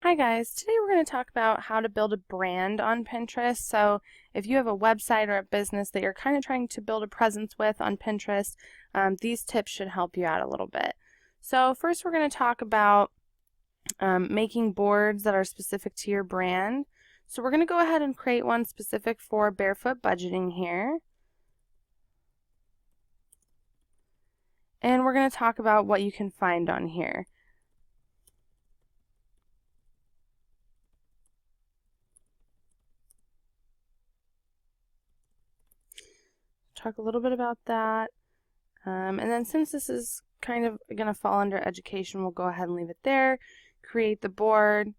Hi guys, today we're going to talk about how to build a brand on Pinterest. So if you have a website or a business that you're kind of trying to build a presence with on Pinterest, these tips should help you out a little bit. So first we're going to talk about making boards that are specific to your brand. So we're going to go ahead and create one specific for Barefoot Budgeting here. And we're going to talk about what you can find on here. Talk a little bit about that. And then since this is kind of going to fall under education, we'll go ahead and leave it there. Create the board,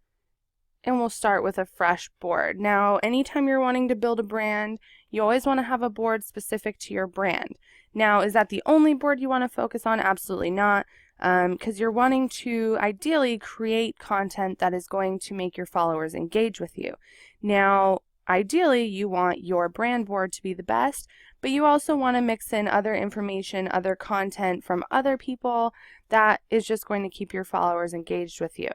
and we'll start with a fresh board. Now, anytime you're wanting to build a brand, you always want to have a board specific to your brand. Now, is that the only board you want to focus on? Absolutely not, because you're wanting to ideally create content that is going to make your followers engage with you. Now, ideally, you want your brand board to be the best, but you also want to mix in other information, other content from other people that is just going to keep your followers engaged with you.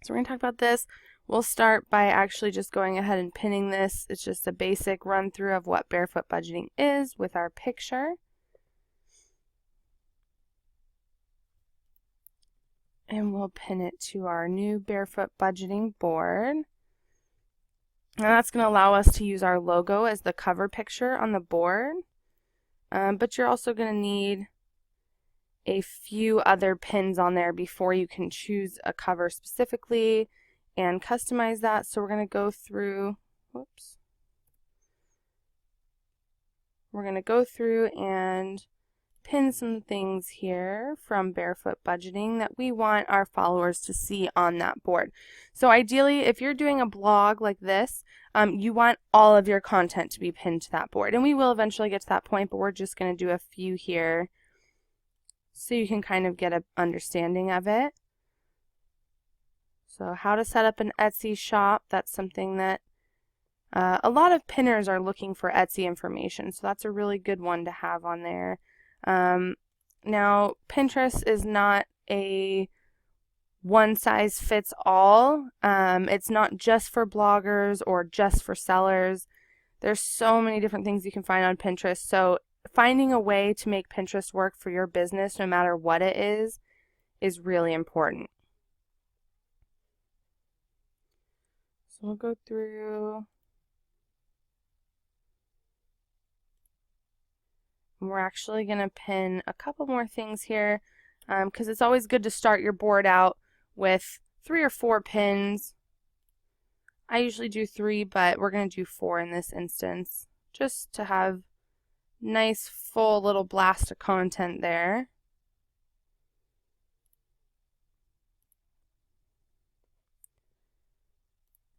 So we're going to talk about this. We'll start by actually just going ahead and pinning this. It's just a basic run through of what Barefoot Budgeting is with our picture. And we'll pin it to our new Barefoot Budgeting board. And that's going to allow us to use our logo as the cover picture on the board. But you're also going to need a few other pins on there before you can choose a cover specifically and customize that. So we're going to go through, we're going to go through and pin some things here from Barefoot Budgeting that we want our followers to see on that board. So ideally, if you're doing a blog like this, you want all of your content to be pinned to that board. And we will eventually get to that point, but we're just going to do a few here so you can kind of get an understanding of it. So how to set up an Etsy shop, that's something that a lot of pinners are looking for Etsy information, so that's a really good one to have on there. Now, Pinterest is not a one-size-fits-all. It's not just for bloggers or just for sellers. There's so many different things you can find on Pinterest, so finding a way to make Pinterest work for your business, no matter what it is really important. So we'll go through. We're actually going to pin a couple more things here because it's always good to start your board out with 3 or 4 pins. I usually do 3, but we're going to do 4 in this instance just to have nice full little blast of content there.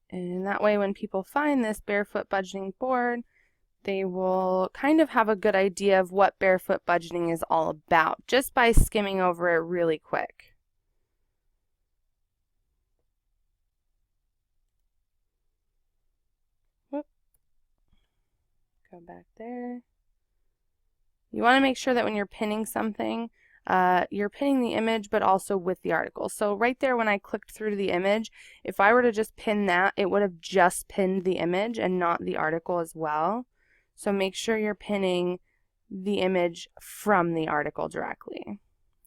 And that way when people find this Barefoot Budgeting board, they will kind of have a good idea of what Barefoot Budgeting is all about just by skimming over it really quick. Whoop. Go back there. You want to make sure that when you're pinning something, you're pinning the image but also with the article. So right there when I clicked through to the image, if I were to just pin that, it would have just pinned the image and not the article as well. So make sure you're pinning the image from the article directly.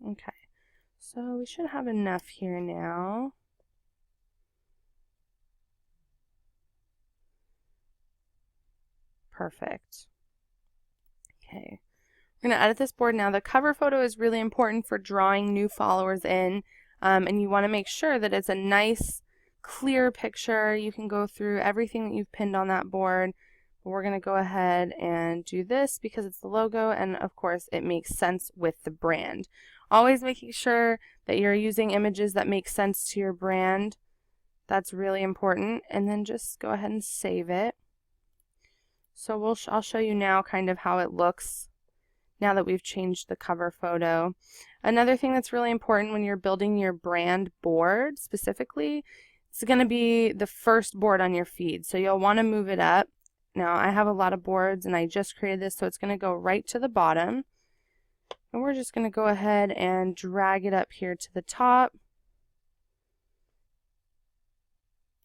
Okay, so we should have enough here now. Perfect. Okay, we're going to edit this board now. The cover photo is really important for drawing new followers in, and you want to make sure that it's a nice, clear picture. You can go through everything that you've pinned on that board. We're going to go ahead and do this because it's the logo, and of course it makes sense with the brand. Always making sure that you're using images that make sense to your brand. That's really important. And then just go ahead and save it. So I'll show you now kind of how it looks now that we've changed the cover photo. Another thing that's really important when you're building your brand board specifically, it's going to be the first board on your feed. So you'll want to move it up. Now I have a lot of boards and I just created this, so it's going to go right to the bottom. And we're just going to go ahead and drag it up here to the top.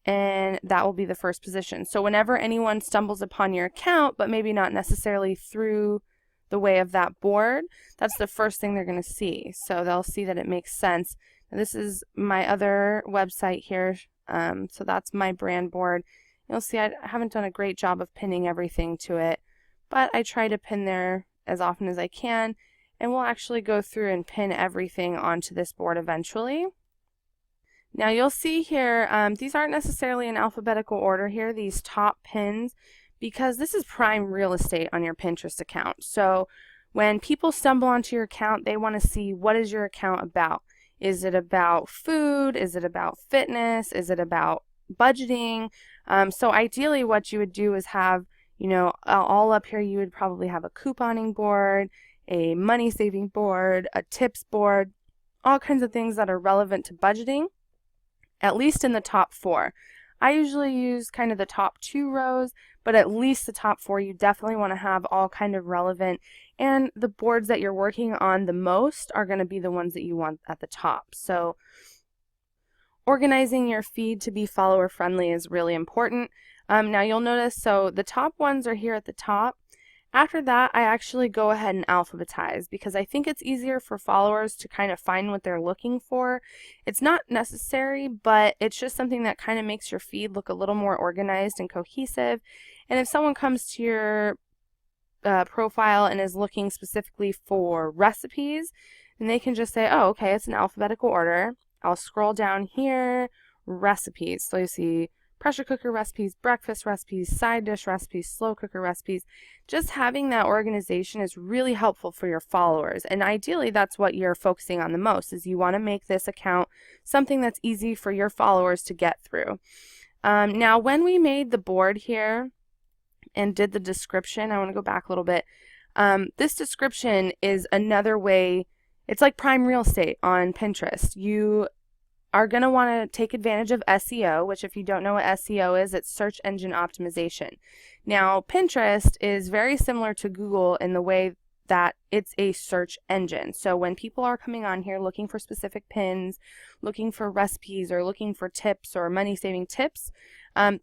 and that will be the first position. So whenever anyone stumbles upon your account, but maybe not necessarily through the way of that board, that's the first thing they're going to see. So they'll see that it makes sense. Now, this is my other website here. So that's my brand board. You'll see I haven't done a great job of pinning everything to it, but I try to pin there as often as I can, and we'll actually go through and pin everything onto this board eventually. Now you'll see here, these aren't necessarily in alphabetical order here, these top pins, because this is prime real estate on your Pinterest account. So when people stumble onto your account, they want to see, what is your account about? Is it about food? Is it about fitness? Is it about budgeting? So ideally what you would do is have, all up here you would probably have a couponing board, a money saving board, a tips board, all kinds of things that are relevant to budgeting, at least in the top 4. I usually use kind of the top 2 rows, but at least the top 4 you definitely want to have all kind of relevant, and the boards that you're working on the most are going to be the ones that you want at the top. So organizing your feed to be follower friendly is really important. Now you'll notice, so the top ones are here at the top. After that, I actually go ahead and alphabetize because I think it's easier for followers to kind of find what they're looking for. It's not necessary, but it's just something that kind of makes your feed look a little more organized and cohesive. And if someone comes to your profile and is looking specifically for recipes, then they can just say, oh, okay, it's in alphabetical order. I'll scroll down here, recipes. So you see pressure cooker recipes, breakfast recipes, side dish recipes, slow cooker recipes. Just having that organization is really helpful for your followers. And ideally, that's what you're focusing on the most, is you want to make this account something that's easy for your followers to get through. Now, when we made the board here and did the description, I want to go back a little bit. This description is another way. It's like prime real estate on Pinterest. You are going to want to take advantage of SEO, which if you don't know what SEO is, it's search engine optimization. Now, Pinterest is very similar to Google in the way that it's a search engine. So when people are coming on here looking for specific pins, looking for recipes, or looking for tips or money-saving tips,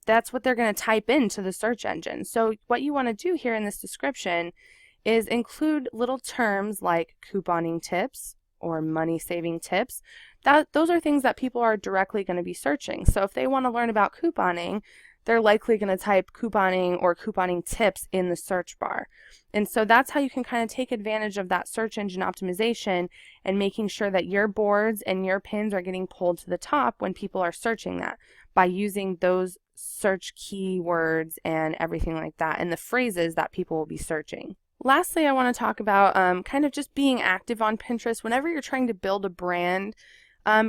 that's what they're going to type into the search engine. So what you want to do here in this description is include little terms like couponing tips or money-saving tips. Those are things that people are directly going to be searching. So if they want to learn about couponing, they're likely going to type couponing or couponing tips in the search bar. And so that's how you can kind of take advantage of that search engine optimization and making sure that your boards and your pins are getting pulled to the top when people are searching that, by using those search keywords and everything like that, and the phrases that people will be searching. Lastly, I want to talk about kind of just being active on Pinterest. Whenever you're trying to build a brand,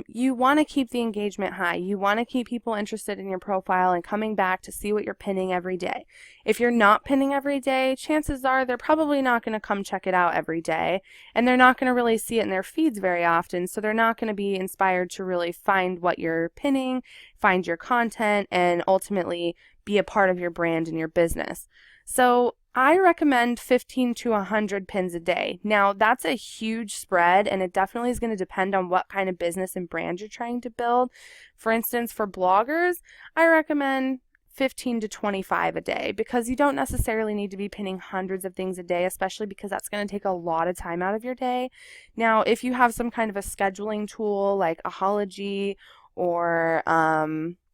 you want to keep the engagement high. You want to keep people interested in your profile and coming back to see what you're pinning every day. If you're not pinning every day, chances are they're probably not going to come check it out every day, and they're not going to really see it in their feeds very often, so they're not going to be inspired to really find what you're pinning, find your content, and ultimately be a part of your brand and your business. So I recommend 15 to 100 pins a day. Now, that's a huge spread, and it definitely is going to depend on what kind of business and brand you're trying to build. For instance, for bloggers, I recommend 15 to 25 a day, because you don't necessarily need to be pinning hundreds of things a day, especially because that's going to take a lot of time out of your day. Now, if you have some kind of a scheduling tool like Ahology or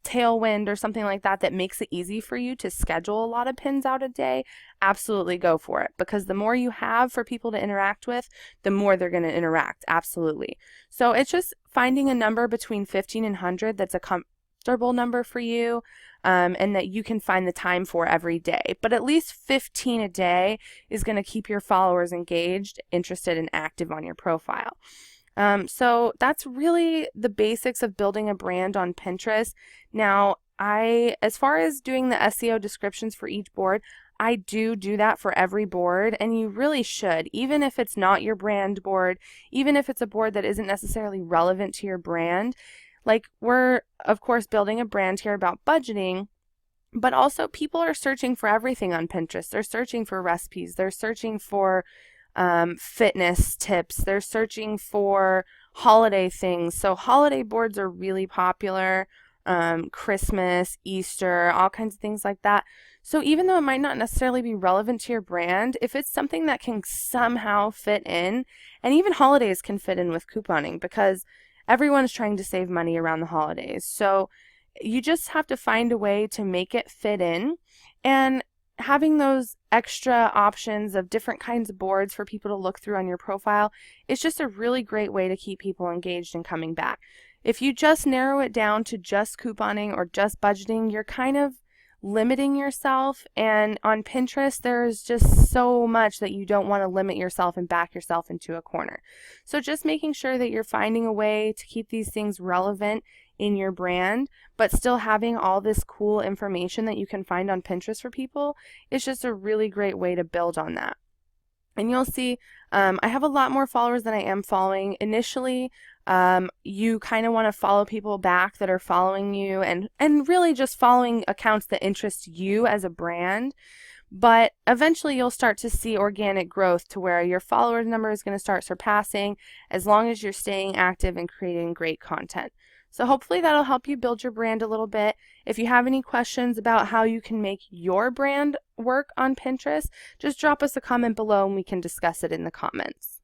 Tailwind or something like that that makes it easy for you to schedule a lot of pins out a day, absolutely go for it, because the more you have for people to interact with, the more they're going to interact. Absolutely. So it's just finding a number between 15 and 100 that's a comfortable number for you, and that you can find the time for every day. But at least 15 a day is going to keep your followers engaged, interested, and active on your profile. So that's really the basics of building a brand on Pinterest. Now, as far as doing the SEO descriptions for each board, I do that for every board, and you really should, even if it's not your brand board, even if it's a board that isn't necessarily relevant to your brand. Like, we're, of course, building a brand here about budgeting, but also people are searching for everything on Pinterest. They're searching for recipes. They're searching for fitness tips. They're searching for holiday things. So holiday boards are really popular. Christmas, Easter, all kinds of things like that. So even though it might not necessarily be relevant to your brand, if it's something that can somehow fit in, and even holidays can fit in with couponing because everyone is trying to save money around the holidays. So you just have to find a way to make it fit in, and having those extra options of different kinds of boards for people to look through on your profile is just a really great way to keep people engaged and coming back. If you just narrow it down to just couponing or just budgeting, you're kind of limiting yourself, and on Pinterest there's just so much that you don't want to limit yourself and back yourself into a corner. So just making sure that you're finding a way to keep these things relevant in your brand, but still having all this cool information that you can find on Pinterest for people is just a really great way to build on that. And you'll see I have a lot more followers than I am following. Initially, you kind of want to follow people back that are following you, and really just following accounts that interest you as a brand. But eventually you'll start to see organic growth to where your followers number is going to start surpassing, as long as you're staying active and creating great content. So hopefully that'll help you build your brand a little bit. If you have any questions about how you can make your brand work on Pinterest, just drop us a comment below and we can discuss it in the comments.